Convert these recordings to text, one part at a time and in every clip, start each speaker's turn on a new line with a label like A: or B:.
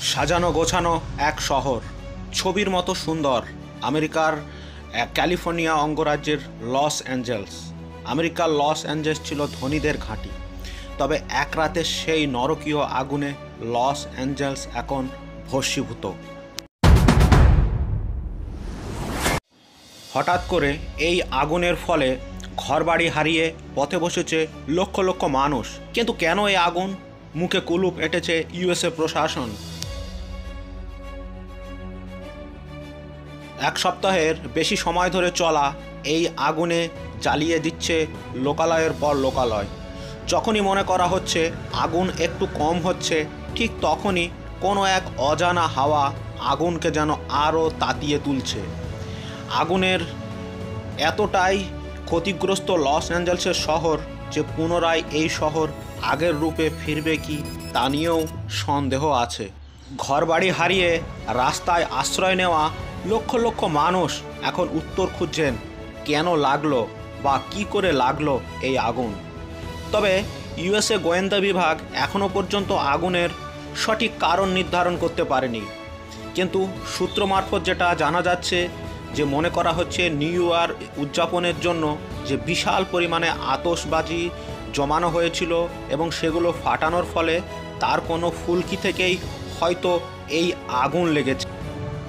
A: সাজানো গোছানো এক শহর, ছবির মতো সুন্দর। আমেরিকার ক্যালিফোর্নিয়া অঙ্গরাজ্যের লস অ্যাঞ্জেলস। আমেরিকার লস অ্যাঞ্জেলস ছিল ধনীদের ঘাঁটি, তবে এক রাতে সেই নরকীয় আগুনে লস অ্যাঞ্জেলস এখন ভস্মীভূত। হঠাৎ করে এই আগুনের ফলে ঘরবাড়ি হারিয়ে পথে বসেছে লক্ষ লক্ষ মানুষ। কিন্তু কেন এই আগুন? মুখে কুলুপ এঁটেছে ইউএসএ প্রশাসন। এক সপ্তাহের বেশি সময় ধরে চলা এই আগুনে জ্বালিয়ে দিচ্ছে লোকালয়ের পর লোকালয়। যখনই মনে করা হচ্ছে আগুন একটু কম হচ্ছে, ঠিক তখনই কোনো এক অজানা হাওয়া আগুনকে যেন আরও তাতিয়ে তুলছে। আগুনের এতটাই ক্ষতিগ্রস্ত লস অ্যাঞ্জেলসের শহর যে পুনরায় এই শহর আগের রূপে ফিরবে কি তা নিয়েও সন্দেহ আছে। ঘরবাড়ি হারিয়ে রাস্তায় আশ্রয় নেওয়া লক্ষ লক্ষ মানুষ এখন উত্তর খুঁজছেন কেন লাগলো বা কি করে লাগলো এই আগুন। তবে ইউএসএ গোয়েন্দা বিভাগ এখনও পর্যন্ত আগুনের সঠিক কারণ নির্ধারণ করতে পারেনি। কিন্তু সূত্র মারফত যেটা জানা যাচ্ছে যে মনে করা হচ্ছে নিউ ইয়ার উদযাপনের জন্য যে বিশাল পরিমাণে আতশবাজি জমানো হয়েছিল এবং সেগুলো ফাটানোর ফলে তার কোনো ফুলকি থেকেই হয়তো এই আগুন লেগেছে।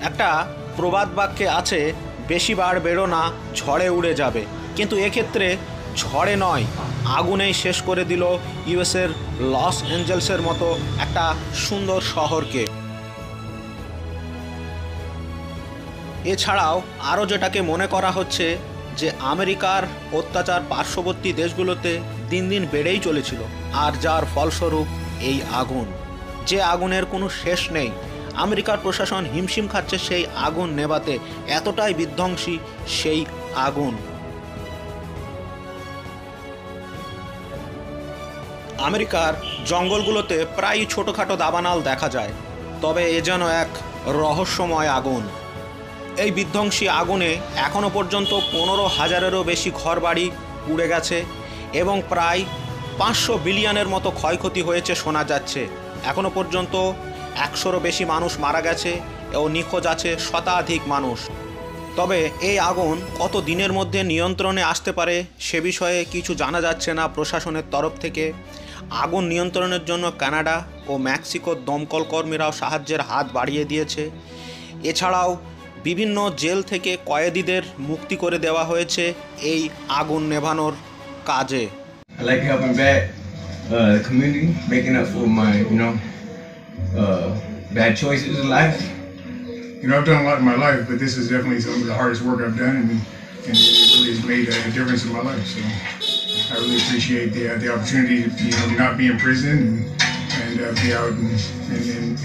A: একটা প্রবাদ বাক্যে আছে, বেশি বার বেরো না, ঝড়ে উড়ে যাবে। কিন্তু এক্ষেত্রে ঝড়ে নয়, আগুনেই শেষ করে দিল ইউএসের লস অ্যাঞ্জেলসের মতো একটা সুন্দর শহরকে। এছাড়াও আরও যেটাকে মনে করা হচ্ছে যে আমেরিকার অত্যাচার পার্শ্ববর্তী দেশগুলোতে দিন দিন বেড়েই চলেছিল, আর যার ফলস্বরূপ এই আগুন, যে আগুনের কোনো শেষ নেই। আমেরিকার প্রশাসন হিমশিম খাচ্ছে সেই আগুন নেভাতে, এতটাই বিধ্বংসী সেই আগুন। আমেরিকার জঙ্গলগুলোতে প্রায় ছোটোখাটো দাবানল দেখা যায়, তবে এ যেন এক রহস্যময় আগুন। এই বিধ্বংসী আগুনে এখনও পর্যন্ত 15,000-এরও বেশি ঘরবাড়ি পুড়ে গেছে এবং প্রায় 500 বিলিয়নের মতো ক্ষয়ক্ষতি হয়েছে শোনা যাচ্ছে। এখনও পর্যন্ত 100-রও বেশি মানুষ মারা গেছে ও নিখোঁজ আছে শতাধিক মানুষ। তবে এই আগুন কত দিনের মধ্যে নিয়ন্ত্রণে আসতে পারে সে বিষয়ে কিছু জানা যাচ্ছে না প্রশাসনের তরফ থেকে। আগুন নিয়ন্ত্রণের জন্য কানাডা ও মেক্সিকোর দমকল কর্মীরাও সাহায্যের হাত বাড়িয়ে দিয়েছে। এছাড়াও বিভিন্ন জেল থেকে কয়েদিদের মুক্তি করে দেওয়া হয়েছে এই আগুন নেভানোর কাজে।
B: I like helping back the community, making up for my, bad choices in life.
C: I've done a lot in my life, but this is definitely some of the hardest work I've done, and it really has made a difference in my life. So I really appreciate the opportunity to not be in prison and be out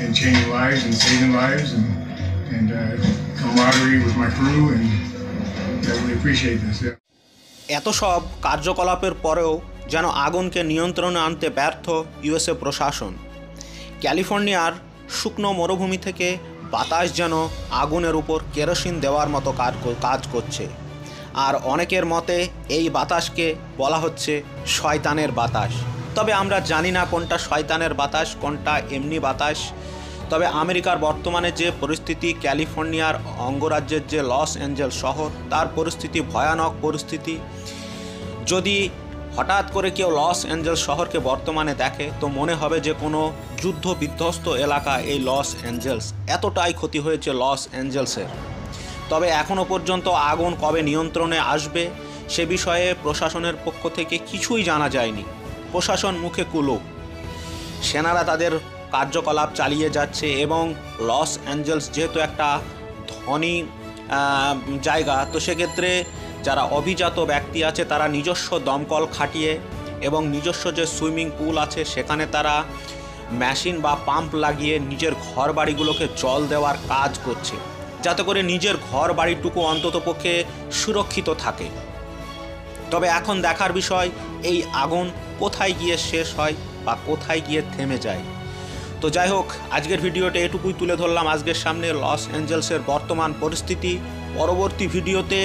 C: and changing lives and saving lives and camaraderie with my crew, and I really appreciate this. Yeah.
A: এত সব কার্যকলাপের পরেও যেন আগুনকে নিয়ন্ত্রণে আনতে ব্যর্থ USA প্রশাসন। ক্যালিফোর্নিয়ার শুকনো মরুভূমি থেকে বাতাস যেন আগুনের উপর কেরোসিন দেওয়ার মতো কাজ করছে। আর অনেকের মতে এই বাতাসকে বলা হচ্ছে শয়তানের বাতাস। তবে আমরা জানি না কোনটা শয়তানের বাতাস, কোনটা এমনি বাতাস। তবে আমেরিকার বর্তমানে যে পরিস্থিতি, ক্যালিফোর্নিয়ার অঙ্গরাজ্যের যে লস অ্যাঞ্জেলস শহর, তার পরিস্থিতি ভয়ানক পরিস্থিতি। যদি হঠাৎ করে কেউ লস অ্যাঞ্জেলস শহরকে বর্তমানে দেখে তো মনে হবে যে কোনো যুদ্ধ বিধ্বস্ত এলাকা এই লস অ্যাঞ্জেলস। এতটাই ক্ষতি হয়েছে লস অ্যাঞ্জেলসের। তবে এখনও পর্যন্ত আগুন কবে নিয়ন্ত্রণে আসবে সে বিষয়ে প্রশাসনের পক্ষ থেকে কিছুই জানা যায়নি। প্রশাসন মুখে কুলুপ। সেনারা তাদের কার্যকলাপ চালিয়ে যাচ্ছে এবং লস অ্যাঞ্জেলস যেহেতু একটা ধনী জায়গা, তো সেক্ষেত্রে যারা অভিজাত ব্যক্তি আছে তারা নিজস্ব দমকল খাটিয়ে এবং নিজস্ব যে সুইমিং পুল আছে সেখানে তারা মেশিন বা পাম্প লাগিয়ে নিজের ঘর বাড়িগুলোকে জল দেওয়ার কাজ করছে, যাতে করে নিজের ঘর বাড়িটুকু অন্ততপক্ষে সুরক্ষিত থাকে। তবে এখন দেখার বিষয় এই আগুন কোথায় গিয়ে শেষ হয় বা কোথায় গিয়ে থেমে যায়। তো যাই হোক, আজকের ভিডিওতে এটুকুই তুলে ধরলাম আজকের সামনে লস অ্যাঞ্জেলসের বর্তমান পরিস্থিতি। পরবর্তী ভিডিওতে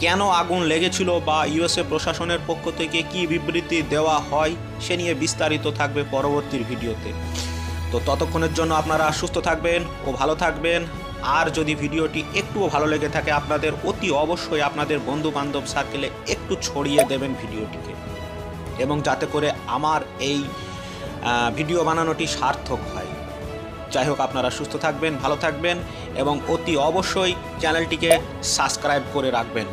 A: কেন আগুন লেগেছিল বা ইউএসএ প্রশাসনের পক্ষ থেকে কী বিবৃতি দেওয়া হয় সে নিয়ে বিস্তারিত থাকবে পরবর্তী ভিডিওতে। তো ততক্ষণের জন্য আপনারা সুস্থ থাকবেন ও ভালো থাকবেন। আর যদি ভিডিওটি একটুও ভালো লেগে থাকে আপনাদের অতি অবশ্যই আপনাদের বন্ধু বান্ধব সার্কেলে একটু ছড়িয়ে দেবেন ভিডিওটিকে, এবং যাতে করে আমার এই ভিডিও বানানোটি সার্থক হয়। যাই হোক, আপনারা সুস্থ থাকবেন, ভালো থাকবেন এবং অতি অবশ্যই চ্যানেলটিকে সাবস্ক্রাইব করে রাখবেন।